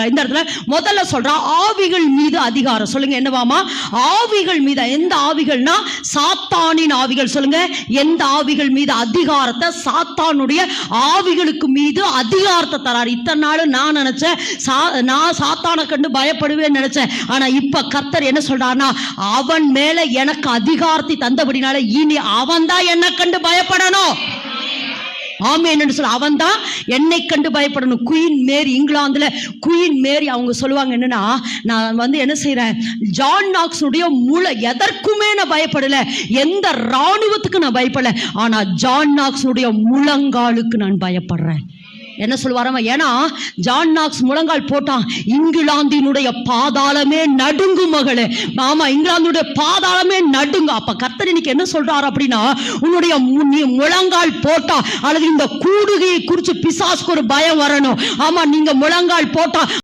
இந்த இடத்துல முதல்ல சொல்றா ஆவிகள் மீது அதிகாரம். சொல்லுங்க என்னவாமா? ஆவிகள் மீது. எந்த ஆவிகள்னா சாத்தானின் ஆவிகள். சொல்லுங்க எந்த ஆவிகள் மீது அதிகாரத்தை? சாத்தானுடைய ஆவிகளுக்கு மீது அதிகாரத்தை தரார். இத்தனை நாள் நான் நினைச்சேன் நான் சாத்தானை கண்டு பயப்படுவேன்னு நினைச்சேன். ஆனா இப்ப கர்த்தர் என்ன சொல்றாருன்னா, அவன் மேல எனக்கு அதிகாரத்தை தந்தபடினால இனி அவன் தான் என்னை கண்டு பயப்படணும். ஆமென் என்று சொல்ல, அவன் தான் என்னை கண்டு பயப்படணும். குயின் மேரி, இங்கிலாந்துல குயின் மேரி அவங்க சொல்லுவாங்க என்னன்னா, நான் என்ன செய்யறேன், ஜான் நாக்ஸுடைய எதற்குமே நான் பயப்படல, எந்த ராணுவத்துக்கு நான் பயப்படல, ஆனா ஜான் நாக்ஸுடைய முழங்காலுக்கு நான் பயப்படுறேன். என்ன சொல்லுவாராமா? ஏன்னா ஜான் நாக்ஸ் முழங்கால் போட்டான், இங்கிலாந்தினுடைய பாதாளமே நடுங்கும் மகளே. ஆமா, இங்கிலாந்துடைய பாதாளமே நடுங்க. அப்ப கர்த்தர் இன்னைக்கு என்ன சொல்றாரு அப்படின்னா, உன்னுடைய முழங்கால் போட்டா அல்லது இந்த கூடுகையை குறித்து பிசாசுக்கு ஒரு பயம் வரணும். ஆமா, நீங்க முழங்கால் போட்டா